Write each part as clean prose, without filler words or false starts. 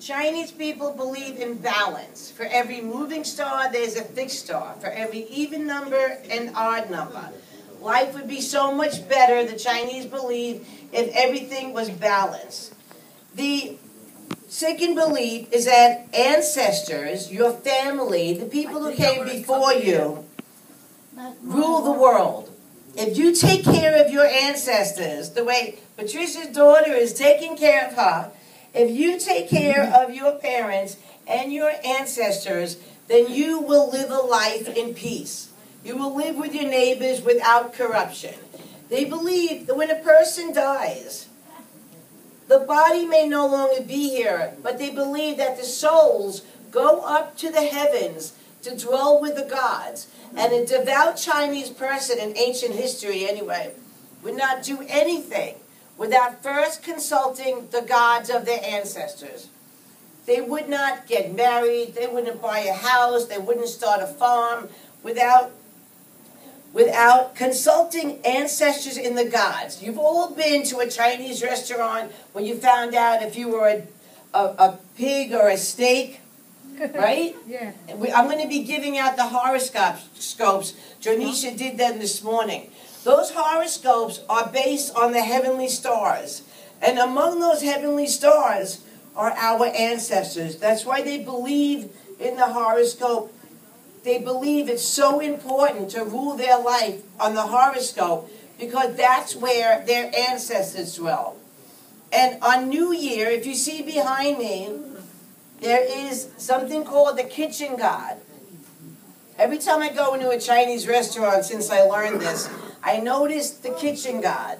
Chinese people believe in balance. For every moving star, there's a fixed star. For every even number and odd number. Life would be so much better, the Chinese believe, if everything was balanced. The second belief is that ancestors, your family, the people who came before you, rule the world. If you take care of your ancestors, the way Patricia's daughter is taking care of her, if you take care of your parents and your ancestors, then you will live a life in peace. You will live with your neighbors without corruption. They believe that when a person dies, the body may no longer be here, but they believe that the souls go up to the heavens to dwell with the gods. And a devout Chinese person in ancient history, anyway, would not do anything without first consulting the gods of their ancestors. They would not get married, they wouldn't buy a house, they wouldn't start a farm without consulting ancestors in the gods. You've all been to a Chinese restaurant when you found out if you were a pig or a steak, right? Yeah. I'm going to be giving out the horoscopes. Janisha did them this morning. Those horoscopes are based on the heavenly stars. And among those heavenly stars are our ancestors. That's why they believe in the horoscope. They believe it's so important to rule their life on the horoscope because that's where their ancestors dwell. And on New Year, if you see behind me, there is something called the kitchen god. Every time I go into a Chinese restaurant since I learned this, I notice the kitchen god.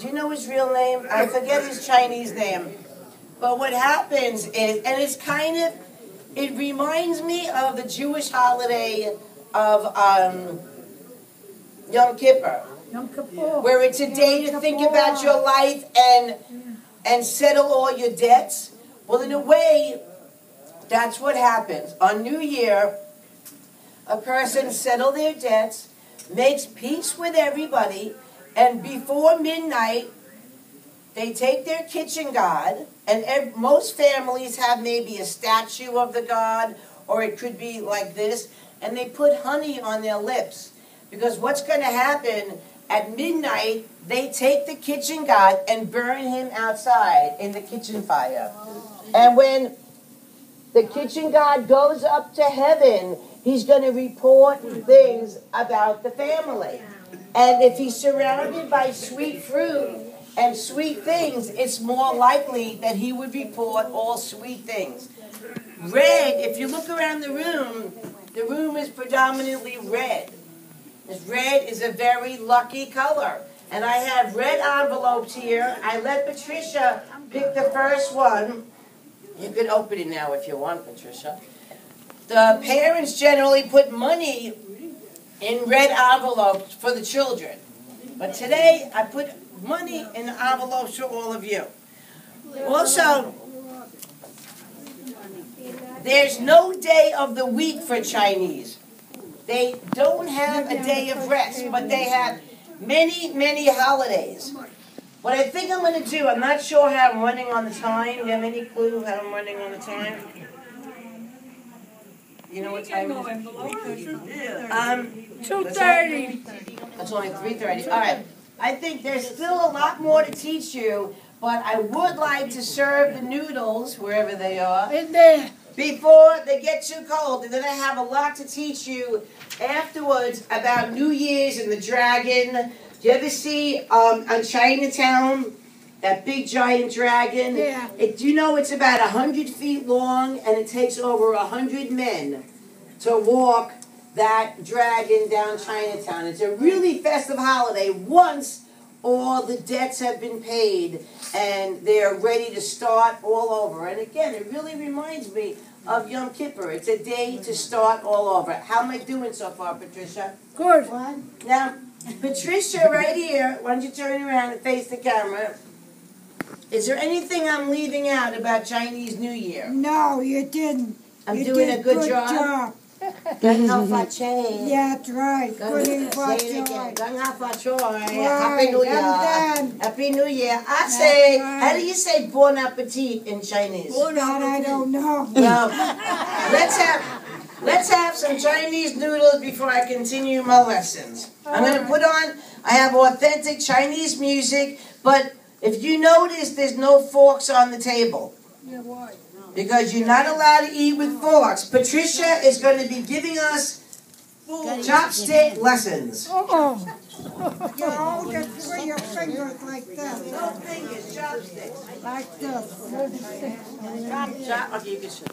Do you know his real name? I forget his Chinese name. But what happens is, and it's kind of, it reminds me of the Jewish holiday of Yom Kippur. Yom Kippur. Where it's a day to think about your life and settle all your debts. Well, in a way, that's what happens. On New Year, a person settles their debts, makes peace with everybody, and before midnight, they take their kitchen god, and most families have maybe a statue of the god, or it could be like this, and they put honey on their lips. Because what's going to happen, at midnight, they take the kitchen god and burn him outside in the kitchen fire. And when the kitchen god goes up to heaven, he's going to report things about the family. And if he's surrounded by sweet fruit and sweet things, it's more likely that he would report all sweet things. Red, if you look around the room is predominantly red. This red is a very lucky color. And I have red envelopes here. I let Patricia pick the first one. You can open it now if you want, Patricia. The parents generally put money in red envelopes for the children. But today, I put money in envelopes for all of you. Also, there's no day of the week for Chinese. They don't have a day of rest, but they have many, many holidays. What I think I'm going to do, I'm not sure how I'm running on the time. Do you have any clue how I'm running on the time? You know what time it is? 2:30. It's only 3:30. All right. I think there's still a lot more to teach you, but I would like to serve the noodles, wherever they are, In there. before they get too cold. And then I have a lot to teach you afterwards about New Year's and the dragon. Do you ever see on Chinatown that big giant dragon? Yeah. Do you know it's about 100 feet long and it takes over 100 men to walk that dragon down Chinatown? It's a really festive holiday once all the debts have been paid and they're ready to start all over. And again, it really reminds me of Yom Kippur. It's a day to start all over. How am I doing so far, Patricia? Good. Now, Patricia, right here, why don't you turn around and face the camera? Is there anything I'm leaving out about Chinese New Year? No, you didn't. I'm You doing did a good job? Gang Fa Che. Yeah, that's right. Good evening, Say it again. Gang Fa Choi. Happy Right, New Year. I'm done. Happy New Year. I say, right. how do you say bon appetit in Chinese? That I don't know. Well, let's have some Chinese noodles before I continue my lessons. I'm going to put on, I have authentic Chinese music, but if you notice, there's no forks on the table. Yeah, why? Because you're not allowed to eat with forks. Patricia is going to be giving us chopstick lessons. Uh-oh. You hold it with your fingers like this. No fingers, chopsticks. Like this. Okay, you can show.